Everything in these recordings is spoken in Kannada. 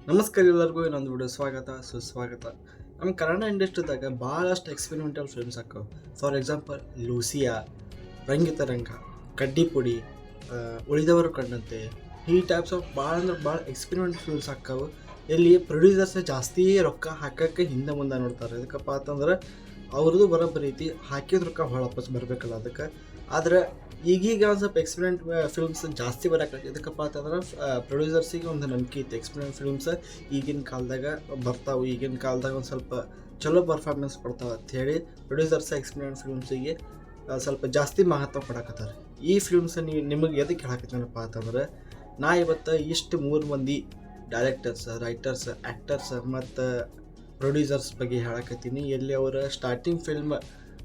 ನಮಸ್ಕಾರ ಎಲ್ಲರಿಗೂ ಇನ್ನೊಂದು ವಿಡಿಯೋ ಸ್ವಾಗತ ಸುಸ್ವಾಗತ. ನಮ್ಮ ಕನ್ನಡ ಇಂಡಸ್ಟ್ರಿದಾಗ ಭಾಳಷ್ಟು ಎಕ್ಸ್ಪೆರಿಮೆಂಟಲ್ ಫಿಲ್ಮ್ಸ್ ಹಾಕವು. ಫಾರ್ ಎಕ್ಸಾಂಪಲ್ ಲೂಸಿಯಾ, ರಂಗಿತರಂಗ, ಕಡ್ಡಿಪುಡಿ, ಉಳಿದವರು ಕಂಡಂತೆ ಈ ಟೈಪ್ಸ್ ಆಫ್ ಭಾಳ ಅಂದ್ರೆ ಭಾಳ ಎಕ್ಸ್ಪೆರಿಮೆಂಟ್ ಫಿಲ್ಮ್ಸ್ ಹಾಕವು. ಎಲ್ಲಿ ಪ್ರೊಡ್ಯೂಸರ್ಸ್ ಜಾಸ್ತಿ ರೊಕ್ಕ ಹಾಕೋಕ್ಕೆ ಹಿಂದೆ ಮುಂದೆ ನೋಡ್ತಾರೆ. ಅದಕ್ಕಪ್ಪ ಅಂತಂದ್ರೆ ಅವ್ರದ್ದು ಬರೋಬ್ಬರಿ ರೀತಿ ಹಾಕಿದ ರೊಕ್ಕ ಭಾಳ ವಾಪಸ್ ಬರಬೇಕಲ್ಲ ಅದಕ್ಕೆ. ಆದರೆ ಈಗೀಗ ಒಂದು ಸ್ವಲ್ಪ ಎಕ್ಸ್ಪೆರಿಮೆಂಟ್ ಫಿಲ್ಮ್ಸ್ ಜಾಸ್ತಿ ಬರೋಕೆ ಇದಕ್ಕಪ್ಪ ಅಂತಂದ್ರೆ ಪ್ರೊಡ್ಯೂಸರ್ಸಿಗೆ ಒಂದು ನಂಬಿಕೆ ಇತ್ತು. ಎಕ್ಸ್ಪೆರಿಮೆಂಟ್ ಫಿಲ್ಮ್ಸ್ ಈಗಿನ ಕಾಲದಾಗ ಬರ್ತಾವೆ, ಈಗಿನ ಕಾಲದಾಗ ಒಂದು ಸ್ವಲ್ಪ ಚಲೋ ಪರ್ಫಾರ್ಮೆನ್ಸ್ ಕೊಡ್ತಾವೆ ಅಂಥೇಳಿ ಪ್ರೊಡ್ಯೂಸರ್ಸ್ ಎಕ್ಸ್ಪೆರಿಮೆಂಟ್ ಫಿಲ್ಮ್ಸಿಗೆ ಸ್ವಲ್ಪ ಜಾಸ್ತಿ ಮಹತ್ವ ಕೊಡಕತ್ತಾರೆ. ಈ ಫಿಲ್ಮ್ಸ್ ನಿಮಗೆ ಎದಕ್ಕೆ ಹೇಳಕತ್ತೀನಪ್ಪ ಅಂತಂದ್ರೆ, ನಾ ಇವತ್ತು ಇಷ್ಟು 3 ಮಂದಿ ಡೈರೆಕ್ಟರ್ಸ್, ರೈಟರ್ಸ್, ಆ್ಯಕ್ಟರ್ಸ್ ಮತ್ತು ಪ್ರೊಡ್ಯೂಸರ್ಸ್ ಬಗ್ಗೆ ಹೇಳಕತ್ತೀನಿ. ಎಲ್ಲಿ ಅವರ ಸ್ಟಾರ್ಟಿಂಗ್ ಫಿಲ್ಮ್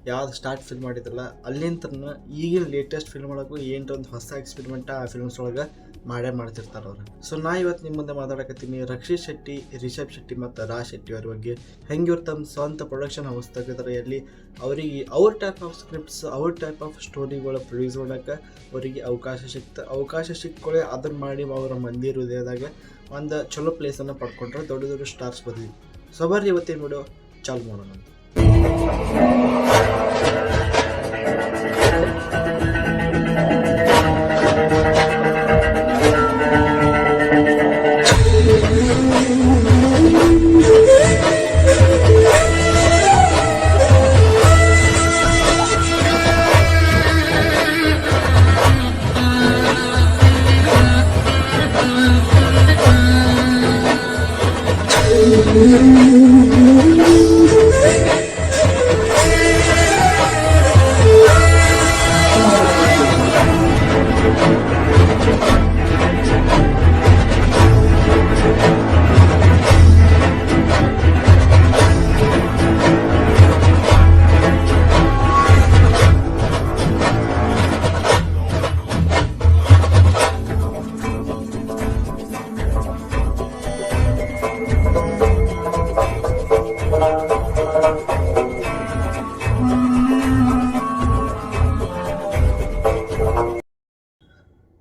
ಯಾವ್ದು ಸ್ಟಾರ್ಟ್ ಫಿಲ್ಮ್ ಮಾಡಿದ್ರಲ್ಲ ಅಲ್ಲಿಂದ ಈಗಿನ ಲೇಟೆಸ್ಟ್ ಫಿಲ್ಮ್ ಒಳಗೂ ಏನರ ಒಂದು ಹೊಸ ಎಕ್ಸ್ಪೆರಿಮೆಂಟ್ ಆ ಫಿಲ್ಮ್ಸ್ ಒಳಗೆ ಮಾಡ್ತಿರ್ತಾರೆ ಅವರು. ಸೊ ನಾ ಇವತ್ತು ನಿಮ್ಮ ಮುಂದೆ ಮಾತಾಡಕತ್ತೀನಿ ರಕ್ಷಿತ್ ಶೆಟ್ಟಿ, ರಿಷಬ್ ಶೆಟ್ಟಿ ಮತ್ತು ರಾಜ್ ಶೆಟ್ಟಿ ಅವ್ರ ಬಗ್ಗೆ. ಹೆಂಗೆ ಇವ್ರು ತಮ್ಮ ಸ್ವಂತ ಪ್ರೊಡಕ್ಷನ್ ಹೌಸ್ ತೆಗೆದ್ರೆ ಎಲ್ಲಿ ಅವರಿಗೆ ಅವ್ರ ಟೈಪ್ ಆಫ್ ಸ್ಕ್ರಿಪ್ಟ್ಸ್, ಅವ್ರ ಟೈಪ್ ಆಫ್ ಸ್ಟೋರಿಗಳು ಪ್ರೊಡ್ಯೂಸ್ ಮಾಡೋಕ್ಕೆ ಅವರಿಗೆ ಅವಕಾಶ ಸಿಕ್ಕೊಳ್ಳಿ ಅದನ್ನು ಮಾಡಿ ಅವರ ಮಂದಿ ಹೃದಯದಾಗ ಒಂದು ಚಲೋ ಪ್ಲೇಸನ್ನು ಪಡ್ಕೊಂಡ್ರೆ ದೊಡ್ಡ ದೊಡ್ಡ ಸ್ಟಾರ್ಸ್ ಬದಲಿ. ಸೊ ಬರ್ರಿ ಇವತ್ತಿನ ವಿಡಿಯೋ ಚಾಲು ಮಾಡೋಣ.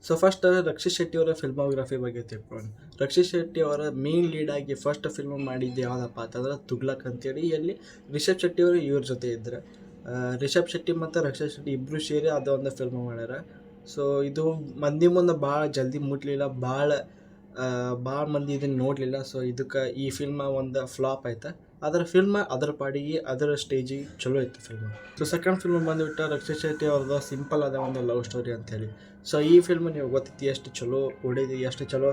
ಸೊ ಫಸ್ಟ್ ರಕ್ಷಿತ್ ಶೆಟ್ಟಿ ಅವರ ಫಿಲ್ಮೋಗ್ರಫಿ ಬಗ್ಗೆ ತಿಳ್ಕೊಳ್ಳೋಣ. ರಕ್ಷಿತ್ ಶೆಟ್ಟಿ ಅವರ ಮೇನ್ ಲೀಡಾಗಿ ಫಸ್ಟ್ ಫಿಲ್ಮ್ ಮಾಡಿದ್ದು ಯಾವುದಪ್ಪ ಅಂತಂದ್ರೆ ತುಗ್ಲಕ್ ಅಂತೇಳಿ. ಎಲ್ಲಿ ರಿಷಬ್ ಶೆಟ್ಟಿ ಅವರು ಇವ್ರ ಜೊತೆ ಇದ್ದರು. ರಿಷಬ್ ಶೆಟ್ಟಿ ಮತ್ತು ರಕ್ಷಿತ್ ಶೆಟ್ಟಿ ಇಬ್ಬರು ಸೇರಿ ಅದೊಂದು ಫಿಲ್ಮ್ ಮಾಡ್ಯಾರ. ಸೊ ಇದು ಮಂದಿ ಮುಂದೆ ಭಾಳ ಜಲ್ದಿ ಮುಟ್ಲಿಲ್ಲ, ಭಾಳ ಮಂದಿ ಇದನ್ನು ನೋಡಲಿಲ್ಲ. ಸೊ ಇದಕ್ಕೆ ಈ ಫಿಲ್ಮ್ ಒಂದು ಫ್ಲಾಪ್ ಆಯ್ತು. ಅದರ ಪಾಡಿಗೆ ಅದರ ಸ್ಟೇಜಿಗೆ ಚಲೋ ಇತ್ತು ಫಿಲ್ಮ್. ಸೊ ಸೆಕೆಂಡ್ ಫಿಲ್ಮ್ ಬಂದುಬಿಟ್ಟು ರಕ್ಷಿತ್ ಶೆಟ್ಟಿ ಅವ್ರದ್ದು ಸಿಂಪಲ್ ಆದ ಒಂದು ಲವ್ ಸ್ಟೋರಿ ಅಂಥೇಳಿ. ಸೊ ಈ ಫಿಲ್ಮ್ ನೀವು ಗೊತ್ತೈತಿ ಎಷ್ಟು ಚಲೋ ಹೊಡಿದು ಎಷ್ಟು ಚಲೋ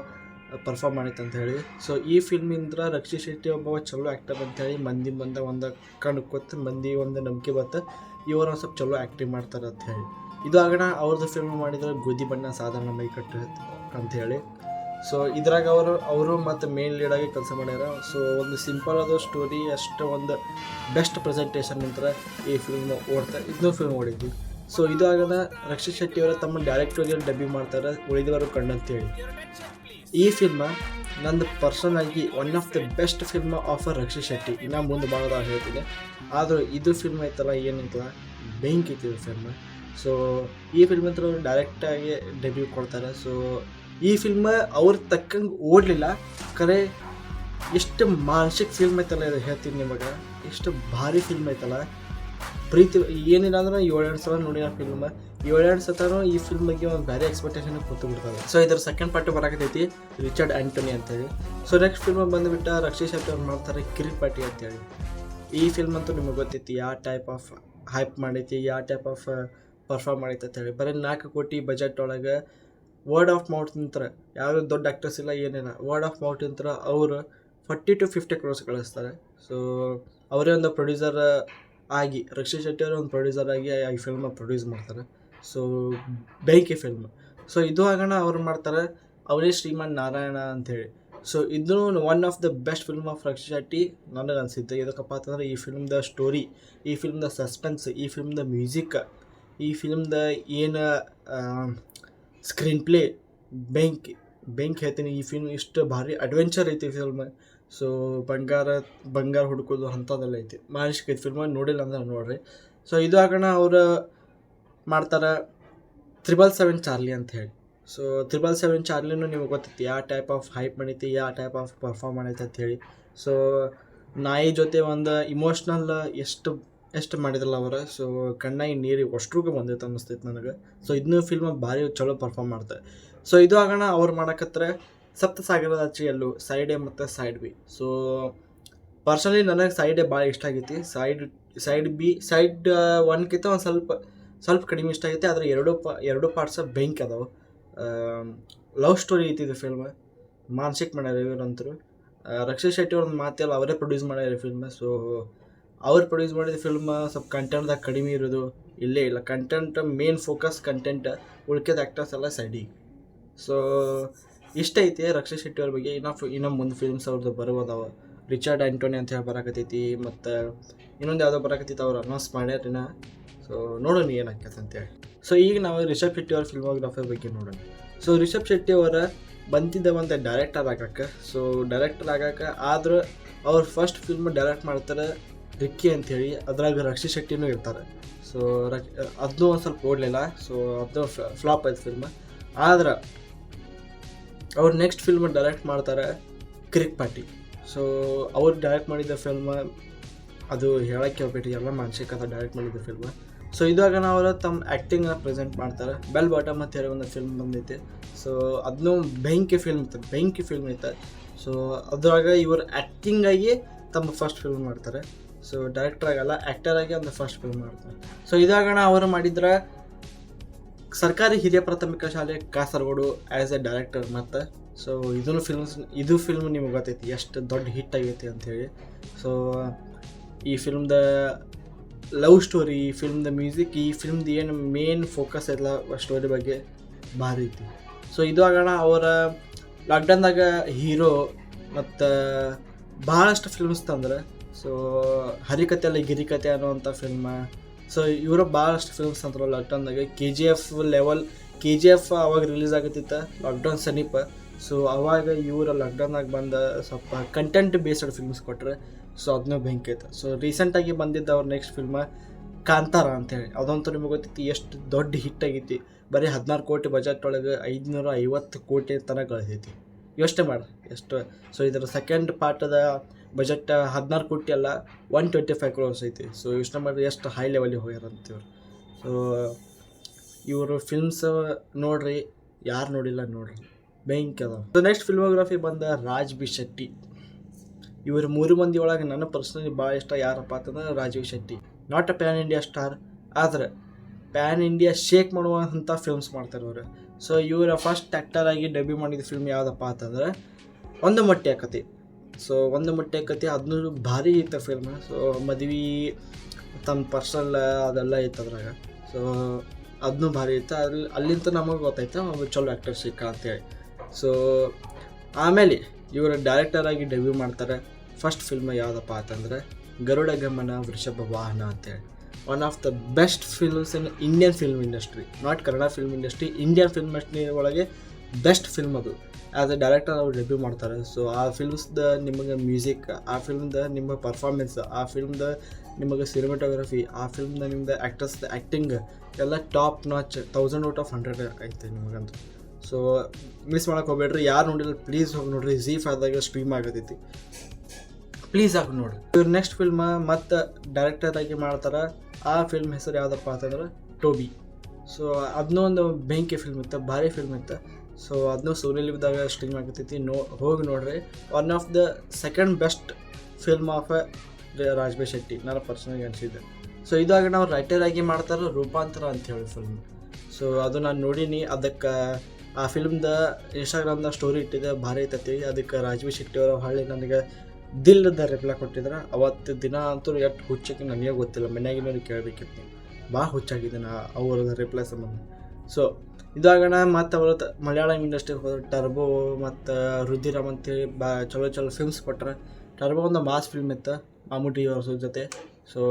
ಪರ್ಫಾರ್ಮ್ ಮಾಡಿತ್ತು ಅಂಥೇಳಿ. ಸೊ ಈ ಫಿಲ್ಮಿಂದ ರಕ್ಷಿತ್ ಶೆಟ್ಟಿ ಒಬ್ಬ ಚಲೋ ಆ್ಯಕ್ಟರ್ ಅಂಥೇಳಿ ಮಂದಿ ಬಂದ ಒಂದು ಕಣ್ಕೊತ್ತು ಮಂದಿ ಒಂದು ನಂಬಿಕೆ ಬತ್ತು ಇವರು ಒಂದು ಸ್ವಲ್ಪ ಚಲೋ ಆ್ಯಕ್ಟಿಂಗ್ ಮಾಡ್ತಾರೆ ಅಂಥೇಳಿ. ಇದು ಆಗೋಣ ಅವ್ರದ್ದು ಫಿಲ್ಮ್ ಮಾಡಿದ್ರೆ ಗೋಧಿ ಬಣ್ಣ ಸಾಧಾರಣ ಮೈಕಟ್ಟು ಅಂಥೇಳಿ. ಸೊ ಇದ್ರಾಗ ಅವರು ಮತ್ತು ಮೇನ್ ಲೀಡಾಗಿ ಕೆಲಸ ಮಾಡ್ಯಾರ. ಸೊ ಒಂದು ಸಿಂಪಲ್ ಆದ ಸ್ಟೋರಿ, ಅಷ್ಟು ಒಂದು ಬೆಸ್ಟ್ ಪ್ರೆಸೆಂಟೇಷನ್ ನಂತರ ಈ ಫಿಲ್ಮ್ ಇದನ್ನೂ ಫಿಲ್ಮ್ ಓಡಿದ್ವಿ. ಸೊ ಇದು ಆಗದ ರಕ್ಷಿತ್ ಶೆಟ್ಟಿ ಅವರ ತಮ್ಮ ಡೈರೆಕ್ಟೋರಿಯಲ್ ಡಬ್ಬಿಂಗ್ ಮಾಡ್ತಾರೆ ಉಳಿದವರು ಕಂಡಂತೇಳಿ. ಈ ಫಿಲ್ಮ್ ನಂದು ಪರ್ಸನಲಾಗಿ one of the best film of Rakshit Shetty. ಇನ್ನೂ ಮುಂದೆ ಭಾಗದಾಗ ಹೇಳ್ತಿದ್ದೆ, ಆದರೂ ಇದು ಫಿಲ್ಮ್ ಐತಲ್ಲ ಏನೈತಲ್ಲ ಬೆಂಕಿ ಐತಿ ಫಿಲ್ಮ್. ಸೊ ಈ ಫಿಲ್ಮ್ ಅಂತ ಅವರು ಡೈರೆಕ್ಟಾಗಿ ಡೆಬ್ಯೂ ಕೊಡ್ತಾರೆ. ಸೊ ಈ ಫಿಲ್ಮ್ ಅವ್ರ ತಕ್ಕಂಗೆ ಓಡಲಿಲ್ಲ, ಖರೆ ಎಷ್ಟು ಮಾನಸಿಕ ಫಿಲ್ಮ್ ಐತಲ್ಲ ಇದು ಹೇಳ್ತೀನಿ ನಿಮಗೆ. ಎಷ್ಟು ಭಾರಿ ಫಿಲ್ಮ್ ಐತಲ್ಲ. ಪ್ರೀತಿ ಏನಿಲ್ಲ ಅಂದ್ರೆ 7 ಸಲ ನೋಡಿರೋ ಫಿಲ್ಮ್, 7 ಸತನೂ ಈ ಫಿಲ್ಮ್ ಬಗ್ಗೆ ಒಂದು ಬೇರೆ ಎಕ್ಸ್ಪೆಕ್ಟೇಷನ್ ಕೂತು ಬಿಡ್ತಾರೆ. ಸೊ ಇದರ ಸೆಕೆಂಡ್ ಪಾರ್ಟ್ ಬರಾಕತೈತಿ ರಿಚರ್ಡ್ ಆ್ಯಂಟೋನಿ ಅಂತೇಳಿ. ಸೊ ನೆಕ್ಸ್ಟ್ ಫಿಲ್ಮ್ ಬಂದುಬಿಟ್ಟು ರಕ್ಷಿತ್ ಶೆಟ್ಟಿ ಅವ್ರು ಮಾಡ್ತಾರೆ ಕಿರಿಕ್ ಪಾರ್ಟಿ ಅಂತೇಳಿ. ಈ ಫಿಲ್ಮ್ ಅಂತೂ ನಿಮಗೆ ಗೊತ್ತೈತಿ ಯಾವ ಟೈಪ್ ಆಫ್ ಹೈಪ್ ಮಾಡೈತಿ, ಯಾವ ಟೈಪ್ ಆಫ್ ಪರ್ಫಾರ್ಮ್ ಮಾಡೈತಿ ಅಂತೇಳಿ. ಬರೀ 4 ಕೋಟಿ ಬಜೆಟ್ ಒಳಗೆ ವರ್ಡ್ ಆಫ್ ಮೌತ್ ನಿಂತರ ಯಾರು ದೊಡ್ಡ ಆ್ಯಕ್ಟರ್ಸ್ ಇಲ್ಲ ಏನಿಲ್ಲ, ವರ್ಡ್ ಆಫ್ ಮೌತ್ ನಿಂತರ ಅವರು 40 to 50 crores ಕಳಿಸ್ತಾರೆ. ಸೊ ಅವರೇ ಒಂದು ಪ್ರೊಡ್ಯೂಸರ್ ಆಗಿ ರಕ್ಷಿತ್ ಶೆಟ್ಟಿ ಅವರು ಒಂದು ಪ್ರೊಡ್ಯೂಸರ್ ಆಗಿ ಈ ಫಿಲ್ಮ್ ಪ್ರೊಡ್ಯೂಸ್ ಮಾಡ್ತಾರೆ. ಸೊ ಬೆಂಕಿ ಫಿಲ್ಮ್. ಸೊ ಇದು ಆಗೋಣ ಅವ್ರು ಮಾಡ್ತಾರೆ ಅವರೇ ಶ್ರೀಮನ್ ನಾರಾಯಣ ಅಂಥೇಳಿ. ಸೊ ಇದು one of the best film of Rakshit Shetty ನನಗೆ ಅನಿಸಿದ್ದು. ಇದಕ್ಕಪ್ಪ ಅಂತಂದ್ರೆ ಈ ಫಿಲ್ಮ್ದ ಸ್ಟೋರಿ, ಈ ಫಿಲ್ಮ್ದ ಸಸ್ಪೆನ್ಸ್, ಈ ಫಿಲ್ಮ್ದ ಮ್ಯೂಸಿಕ್, ಈ ಫಿಲ್ಮ್ದ ಏನು ಸ್ಕ್ರೀನ್ ಪ್ಲೇ ಬೆಂಕಿ ಹೇಳ್ತೀನಿ. ಈ ಫಿಲ್ಮ್ ಇಷ್ಟು ಭಾರಿ ಅಡ್ವೆಂಚರ್ ಐತಿ ಫಿಲ್ಮ್. ಸೊ ಬಂಗಾರ ಹುಡುಕೋದು ಅಂಥದ್ದೆಲ್ಲ ಐತಿ, ಮಾನಸಿಕ ಐತಿ ಫಿಲ್ಮ್. ನೋಡಿಲ್ಲ ಅಂದ್ರೆ ನೋಡ್ರಿ. ಸೊ ಇದು ಆಗೋಣ ಅವ್ರು ಮಾಡ್ತಾರೆ 777 ಚಾರ್ಲಿ ಅಂತ ಹೇಳಿ. ಸೊ 777 ಚಾರ್ಲಿನೂ ನಿಮಗೆ ಗೊತ್ತೈತಿ ಯಾವ ಟೈಪ್ ಆಫ್ ಹೈಪ್ ಮಾಡೈತಿ, ಯಾವ ಟೈಪ್ ಆಫ್ ಪರ್ಫಾರ್ಮ್ ಮಾಡೈತಿ ಅಂಥೇಳಿ. ಸೊ ನಾಯಿ ಜೊತೆ ಒಂದು ಇಮೋಷ್ನಲ್ ಎಷ್ಟು ಮಾಡಿದ್ರಲ್ಲ ಅವರು, ಸೊ ಕಣ್ಣಾಗಿ ನೀರು ಅಷ್ಟ್ರಿಗೂ ಬಂದೈತೆ ಅನ್ನಿಸ್ತೈತೆ ನನಗೆ. ಸೊ ಇದನ್ನೂ ಫಿಲ್ಮ್ ಭಾರಿ ಚಲೋ ಪರ್ಫಾರ್ಮ್ ಮಾಡ್ತಾರೆ. ಸೊ ಇದು ಆಗೋಣ ಅವ್ರು ಮಾಡಕತ್ತಾರೆ ಸಪ್ತಸಾಗರದ ಎಲ್ಲೂ ಸೈಡ್ ಎ ಮತ್ತು ಸೈಡ್ ಬಿ. ಸೊ ಪರ್ಸನಲಿ ನನಗೆ ಸೈಡ್ ಎ ಭಾಳ ಇಷ್ಟ ಆಗೈತಿ. ಸೈಡ್ ಒನ್ಕಿಂತ ಒಂದು ಸ್ವಲ್ಪ ಕಡಿಮೆ ಇಷ್ಟ ಆಗೈತೆ. ಆದರೆ ಎರಡು ಪಾರ್ಟ್ಸ್ ಬೆಂಕಿ ಅದಾವೆ. ಲವ್ ಸ್ಟೋರಿ ಐತಿ ಇದು ಫಿಲ್ಮ್. ಮಾನಸಿಕ್ ಮಾಡ್ಯಾರ ಇವರಂತರು. ರಕ್ಷಿತ್ ಶೆಟ್ಟಿ ಅವ್ರದ್ದು ಮಾತೆಲ್ಲ ಅವರೇ ಪ್ರೊಡ್ಯೂಸ್ ಮಾಡ್ಯಾರ ಫಿಲ್ಮ್. ಸೊ ಅವ್ರು ಪ್ರೊಡ್ಯೂಸ್ ಮಾಡಿದ ಫಿಲ್ಮ್ ಸ್ವಲ್ಪ ಕಂಟೆಂಟ್ದಾಗ ಕಡಿಮೆ ಇರೋದು ಇಲ್ಲೇ ಇಲ್ಲ. ಕಂಟೆಂಟ್ ಮೇನ್ ಫೋಕಸ್ ಕಂಟೆಂಟ್, ಉಳ್ಕೆದ ಆ್ಯಕ್ಟರ್ಸ್ ಎಲ್ಲ ಸೈಡಿಗೆ. ಸೊ ಇಷ್ಟ ಐತಿ ರಕ್ಷಿತ್ ಶೆಟ್ಟಿ ಅವ್ರ ಬಗ್ಗೆ. ಇನ್ನೂ ಮುಂದೆ ಫಿಲ್ಮ್ಸ್ ಅವ್ರದ್ದು ಬರೋದಾವ. ರಿಚರ್ಡ್ ಆ್ಯಂಟೋನಿ ಅಂತ ಹೇಳಿ ಬರಾಕತ್ತೈತಿ, ಮತ್ತು ಇನ್ನೊಂದು ಯಾವುದೋ ಬರಾಕತ್ತೈತಿ, ಅವ್ರು ಅನೌನ್ಸ್ ಮಾಡ್ಯಾರಿನ. ಸೊ ನೋಡೋಣ ಏನಾಗ್ತೈತೆ ಅಂತೇಳಿ. ಸೊ ಈಗ ನಾವು ರಿಷಬ್ ಶೆಟ್ಟಿ ಅವ್ರ ಫಿಲ್ಮೋಗ್ರಫಿ ಬಗ್ಗೆ ನೋಡೋಣ. ಸೊ ರಿಷಬ್ ಶೆಟ್ಟಿ ಅವರ ಬಂದಿದ್ದ ಒಂದು ಡೈರೆಕ್ಟರ್ ಆಗಕ್ಕೆ. ಸೊ ಡೈರೆಕ್ಟರ್ ಆಗಕ್ಕೆ ಆದ್ರೆ ಅವ್ರು ಫಸ್ಟ್ ಫಿಲ್ಮ್ ಡೈರೆಕ್ಟ್ ಮಾಡ್ತಾರೆ ರಿಕ್ಕಿ ಅಂಥೇಳಿ. ಅದ್ರಾಗ ರಕ್ಷಿತ್ ಶೆಟ್ಟಿನೂ ಇರ್ತಾರೆ. ಸೊ ಅದನ್ನೂ ಒಂದು ಸ್ವಲ್ಪ ಓಡಲಿಲ್ಲ. ಸೊ ಅದು ಫ್ಲಾಪ್ ಆಯ್ತು ಫಿಲ್ಮ್. ಆದ್ರೆ ಅವ್ರು ನೆಕ್ಸ್ಟ್ ಫಿಲ್ಮ್ ಡೈರೆಕ್ಟ್ ಮಾಡ್ತಾರೆ ಕಿರಿಕ್ ಪಾರ್ಟಿ. ಸೊ ಅವ್ರು ಡೈರೆಕ್ಟ್ ಮಾಡಿದ್ದ ಫಿಲ್ಮ್ ಅದು ಹೇಳೋಕ್ಕೆ ಹೋಗ್ಬಿಟ್ಟು ಎಲ್ಲ ಮಾನಸಿಕ ಅದ ಡೈರೆಕ್ಟ್ ಮಾಡಿದ್ದ ಫಿಲ್ಮ್. ಸೊ ಇದಾಗ ಅವರು ತಮ್ಮ ಆ್ಯಕ್ಟಿಂಗನ್ನ ಪ್ರೆಸೆಂಟ್ ಮಾಡ್ತಾರೆ. ಬೆಲ್ ಬಾಟಮ್ ಅಂತ ಹೇಳಿ ಒಂದು ಫಿಲ್ಮ್ ಬಂದೈತೆ. ಸೊ ಅದನ್ನೂ ಬೆಂಕಿ ಫಿಲ್ಮ್ ಐತೆ. ಸೊ ಅದ್ರಾಗ ಇವರು ಆ್ಯಕ್ಟಿಂಗಾಗಿ ತಮ್ಮ ಫಸ್ಟ್ ಫಿಲ್ಮ್ ಮಾಡ್ತಾರೆ. ಸೊ ಡೈರೆಕ್ಟರ್ ಆಗಲ್ಲ, ಆ್ಯಕ್ಟರಾಗಿ ಒಂದು ಫಸ್ಟ್ ಫಿಲ್ಮ್ ಮಾಡ್ತಾರೆ. ಸೊ ಇದಾಗಣ ಅವರು ಮಾಡಿದ್ರೆ ಸರ್ಕಾರಿ ಹಿರಿಯ ಪ್ರಾಥಮಿಕ ಶಾಲೆ ಕಾಸರಗೋಡು ಆ್ಯಸ್ ಎ ಡೈರೆಕ್ಟರ್. ಮತ್ತು ಸೊ ಇದು ಫಿಲ್ಮ್ ನಿಮಗೆ ಗೊತ್ತೈತಿ ಎಷ್ಟು ದೊಡ್ಡ ಹಿಟ್ ಆಗೈತಿ ಅಂಥೇಳಿ. ಸೊ ಈ ಫಿಲ್ಮ್ದ ಲವ್ ಸ್ಟೋರಿ, ಈ ಫಿಲ್ಮ್ದ ಮ್ಯೂಸಿಕ್, ಈ ಫಿಲ್ಮ್ದು ಏನು ಮೇನ್ ಫೋಕಸ್ ಎಲ್ಲ ಸ್ಟೋರಿ ಬಗ್ಗೆ ಭಾರಿ ಐತಿ. ಸೊ ಇದು ಆಗೋಣ ಅವರ ಲಾಕ್ಡೌನ್ದಾಗ ಹೀರೋ ಮತ್ತು ಭಾಳಷ್ಟು ಫಿಲ್ಮ್ಸ್ ತಂದ್ರೆ. ಸೊ ಹರಿಕತೆ ಅಲ್ಲ ಗಿರಿಕತೆ ಅನ್ನೋವಂಥ ಫಿಲ್ಮ. ಸೊ ಇವರು ಭಾಳಷ್ಟು ಫಿಲ್ಮ್ಸ್ ತಂದ್ರು ಲಾಕ್ಡೌನ್ದಾಗ. ಕೆ ಜಿ ಎಫ್ ಅವಾಗ ರಿಲೀಸ್ ಆಗತ್ತಿತ್ತು ಲಾಕ್ಡೌನ್ ಸಮೀಪ. ಸೊ ಅವಾಗ ಇವರು ಲಾಕ್ಡೌನ್ನಾಗ ಬಂದ ಸ್ವಲ್ಪ ಕಂಟೆಂಟ್ ಬೇಸ್ಡ್ ಫಿಲ್ಮ್ಸ್ ಕೊಟ್ಟರೆ. ಸೊ ಅದನ್ನೂ ಬೆಂಕಿ ಐತೆ. ಸೊ ರೀಸೆಂಟಾಗಿ ಬಂದಿದ್ದ ಅವ್ರ ನೆಕ್ಸ್ಟ್ ಫಿಲ್ಮ ಕಾಂತಾರ ಅಂಥೇಳಿ. ಅದಂತೂ ನಿಮಗೆ ಗೊತ್ತೈತಿ ಎಷ್ಟು ದೊಡ್ಡ ಹಿಟ್ ಆಗೈತಿ. ಬರೀ 16 ಕೋಟಿ ಬಜೆಟ್ ಒಳಗೆ 550 ಕೋಟಿ ತನಕ ಗಳಿಸೈತಿ. ಯೋಚನೆ ಮಾಡಿ ಎಷ್ಟು. ಸೊ ಇದರ ಸೆಕೆಂಡ್ ಪಾರ್ಟದ ಬಜೆಟ್ 16 ಕೋಟಿ ಅಲ್ಲ 125 crores ಐತಿ. ಸೊ ಯೋಚನೆ ಮಾಡಿ ಎಷ್ಟು ಹೈ ಲೆವೆಲಿಗೆ ಹೋಗ್ಯಾರಂತೀವ್ರು. ಸೊ ಇವರು ಫಿಲ್ಮ್ಸ್ ನೋಡ್ರಿ, ಯಾರು ನೋಡಿಲ್ಲ ನೋಡ್ರಿ, ಬೆಂಕಿ ಅದಾವ. ಸೊ ನೆಕ್ಸ್ಟ್ ಫಿಲ್ಮೋಗ್ರಫಿ ಬಂದ ರಾಜ್ ಬಿ ಶೆಟ್ಟಿ. ಇವರು 3 ಮಂದಿ ಒಳಗೆ ನನ್ನ ಪರ್ಸ್ನಲಿ ಭಾಳ ಇಷ್ಟ ಯಾರಪ್ಪ ಅಂತಂದ್ರೆ Rajeev Shetty. Not a pan India star, ಆದರೆ ಪ್ಯಾನ್ ಇಂಡಿಯಾ ಶೇಕ್ ಮಾಡುವಂಥ ಫಿಲ್ಮ್ಸ್ ಮಾಡ್ತಾರೆ ಇವರು. ಸೊ ಇವರ ಫಸ್ಟ್ ಆ್ಯಕ್ಟರಾಗಿ ಡೆಬ್ಯೂ ಮಾಡಿದ ಫಿಲ್ಮ್ ಯಾವುದಪ್ಪ ಅಂತಂದ್ರೆ ಒಂದು ಮೊಟ್ಟೆ ಕತೆ. ಸೊ ಒಂದು ಮೊಟ್ಟೆ ಕತೆ ಅದನ್ನೂ ಭಾರಿ ಇತ್ತು ಫಿಲ್ಮ್. ಸೊ ಮದ್ವೆ ತಮ್ಮ ಪರ್ಸನಲ್ ಅದೆಲ್ಲ ಇತ್ತು ಅದ್ರಾಗ. ಸೊ ಅದನ್ನೂ ಭಾರಿ ಇತ್ತು. ಅಲ್ಲಿಂದ ನಮಗೆ ಗೊತ್ತಾಯ್ತು ಒಬ್ಬ ಚಲೋ ಆ್ಯಕ್ಟರ್ ಸಿಕ್ಕ ಅಂತೇಳಿ. ಸೊ ಆಮೇಲೆ ಇವರು ಡೈರೆಕ್ಟರಾಗಿ ಡೆಬ್ಯೂ ಮಾಡ್ತಾರೆ. ಫಸ್ಟ್ ಫಿಲ್ಮ್ ಯಾವುದಪ್ಪ ಅಂತಂದರೆ ಗರುಡ ಗಮನ ವೃಷಭ ವಾಹನ ಅಂತೇಳಿ. One of the best films in Indian film industry, not Kannada film industry, Indian film industry ಒಳಗೆ ಬೆಸ್ಟ್ ಫಿಲ್ಮ್ ಅದು. ಆ್ಯಸ್ ಎ ಡೈರೆಕ್ಟರ್ ಅವ್ರು ಡೆಬ್ಯೂ ಮಾಡ್ತಾರೆ. ಸೊ ಆ ಫಿಲ್ಮ್ಸ್ದ ನಿಮಗೆ ಮ್ಯೂಸಿಕ್, ಆ ಫಿಲ್ಮ್ದ ನಿಮ್ಮ ಪರ್ಫಾರ್ಮೆನ್ಸ್, ಆ ಫಿಲ್ಮ್ದ ನಿಮಗೆ ಸಿನಿಮಾಟೋಗ್ರಫಿ, ಆ ಫಿಲ್ಮ್ದ ನಿಮ್ದು ಆ್ಯಕ್ಟರ್ಸ್ದ ಆ್ಯಕ್ಟಿಂಗ್ ಎಲ್ಲ ಟಾಪ್ ನಾಚ್ 1000 out of 100 ಐತೆ ನಿಮಗಂತೂ. ಸೊ ಮಿಸ್ ಮಾಡೋಕೆ ಹೋಗ್ಬೇಡ್ರಿ. ಯಾರು ನೋಡಿಲ್ಲ ಪ್ಲೀಸ್ ಹೋಗಿ ನೋಡಿರಿ. ZEE5ದಾಗ ಸ್ಟ್ರೀಮ್ ಆಗತೈತಿ, ಪ್ಲೀಸ್ ಆಗಿ ನೋಡಿರಿ. ಇವ್ರು ನೆಕ್ಸ್ಟ್ ಫಿಲ್ಮ್ ಮತ್ತು ಡೈರೆಕ್ಟರಾಗಿ ಮಾಡ್ತಾರೆ. ಆ ಫಿಲ್ಮ್ ಹೆಸರು ಯಾವುದಪ್ಪ ಅಂತಂದ್ರೆ ಟೋಬಿ. ಸೊ ಅದನ್ನೂ ಒಂದು ಬೆಂಕಿ ಫಿಲ್ಮ್ ಇತ್ತು, ಭಾರಿ ಫಿಲ್ಮ್ ಇತ್ತು. ಸೊ ಅದನ್ನೂ ಸೋನಿ ಲಿವ್ದಾಗ ಸ್ಟ್ರೀಮ್ ಆಗತೈತಿ. ಹೋಗಿ ನೋಡ್ರಿ. One of the second best film of Raj B Shetty ನಾನು ಪರ್ಸನಲಿ ಅನಿಸಿದ್ದೆ. ಸೊ ಇದಾಗ ನಾವು ರೈಟರಾಗಿ ಮಾಡ್ತಾರೆ ರೂಪಾಂತರ ಅಂಥೇಳಿ ಫಿಲ್ಮ್. ಸೊ ಅದು ನಾನು ನೋಡೀನಿ. ಅದಕ್ಕೆ ಆ ಫಿಲ್ಮ್ದ ಇನ್ಸ್ಟಾಗ್ರಾಮ್ದಾಗ ಸ್ಟೋರಿ ಇಟ್ಟಿದ್ದೆ, ಭಾರಿ ಐತತಿ. ಅದಕ್ಕೆ ರಾಜ್ ಬಿ ಶೆಟ್ಟಿ ಅವರ ಹೊಳ್ಳಿ ನನಗೆ ದಿಲ್ಲದ ರಿಪ್ಲೈ ಕೊಟ್ಟಿದ್ರೆ. ಅವತ್ತು ದಿನ ಅಂತೂ ಎಷ್ಟು ಹುಚ್ಚಕ್ಕೆ ನನಗೆ ಗೊತ್ತಿಲ್ಲ, ಮನ್ಯಾಗಿನವ್ರಿಗೆ ಕೇಳಬೇಕಿತ್ತು. ಭಾಳ ಹುಚ್ಚಾಗಿದೆ ಅವ್ರದ್ದು ರಿಪ್ಲೈ ಸಂಬಂಧ. ಸೊ ಇದಾಗಣ ಮತ್ತು ಅವರ ಮಲಯಾಳಂ ಇಂಡಸ್ಟ್ರಿಗೆ ಹೋದ್ರೆ ಟರ್ಬೋ ಮತ್ತು ರುದ್ದಿರಾಮ್ ಅಂತೇಳಿ ಚಲೋ ಫಿಲ್ಮ್ಸ್ ಕೊಟ್ಟರೆ. ಟರ್ಬೋ ಒಂದು ಮಾಸ್ ಫಿಲ್ಮ್ ಇತ್ತು ಮಮ್ಮೂಟಿ ಅವ್ರ ಜೊತೆ. ಸೊ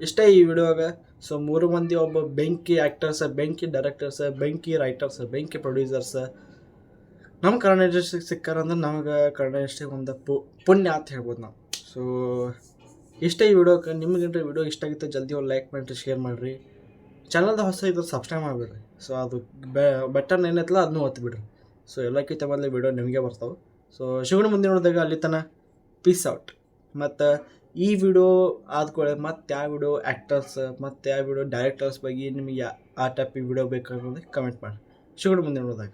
ಇಷ್ಟೇ ಈ ವಿಡಿಯೋಗ. ಸೊ 3 ಮಂದಿ ಒಬ್ಬ ಬೆಂಕಿ ಆ್ಯಕ್ಟರ್ಸ್, ಬೆಂಕಿ ಡೈರೆಕ್ಟರ್ಸ್, ಬೆಂಕಿ ರೈಟರ್ಸ್, ಬೆಂಕಿ ಪ್ರೊಡ್ಯೂಸರ್ಸ್ ನಮ್ಮ ಕನ್ನಡ ಇಂಡಸ್ಟ್ರಿಗೆ ಸಿಕ್ಕಾರಂದ್ರೆ ನಮಗೆ ಕನ್ನಡ ಇಂಡಸ್ಟ್ರಿಗೆ ಒಂದು ಪುಣ್ಯ ಅಂತ ಹೇಳ್ಬೋದು ನಾವು. ಸೊ ಇಷ್ಟೇ ಈ ವಿಡಿಯೋಕ್ಕೆ. ನಿಮಗೇನು ವಿಡಿಯೋ ಇಷ್ಟ ಆಗಿತ್ತು ಜಲ್ದಿ ಒಂದು ಲೈಕ್ ಮಾಡಿರಿ, ಶೇರ್ ಮಾಡಿರಿ. ಚಾನಲ್ದ ಹೊಸ ಇದ್ರೆ ಸಬ್ಸ್ಕ್ರೈಬ್ ಮಾಡಿಬಿಡ್ರಿ. ಸೊ ಅದು ಬಟನ್ ಏನೈತಲ್ಲ ಅದನ್ನೂ ಒತ್ತಿಬಿಡ್ರಿ. ಸೊ ಎಲ್ಲಕ್ಕಿಂತ ಮೊದಲು ವಿಡಿಯೋ ನಿಮಗೆ ಬರ್ತಾವೆ. ಸೊ ಶಿವನ ಮುಂದೆ ನೋಡಿದಾಗ ಅಲ್ಲಿ ತನಕ ಪೀಸ್ ಔಟ್. ಮತ್ತು ಈ ವಿಡಿಯೋ ಆದ್ಕೊಳ್ಳೆ ಮತ್ತು ಯಾವ ವಿಡಿಯೋ ಆ್ಯಕ್ಟರ್ಸ್ ಮತ್ತು ಯಾವ ವಿಡಿಯೋ ಡೈರೆಕ್ಟರ್ಸ್ ಬಗ್ಗೆ ನಿಮಗೆ ಆ ಟೈಪ್ ವಿಡಿಯೋ ಬೇಕು ಅನ್ನೋದಕ್ಕೆ ಕಮೆಂಟ್ ಮಾಡಿ. ಶಿವನ ಮುಂದೆ ನೋಡಿದಾಗ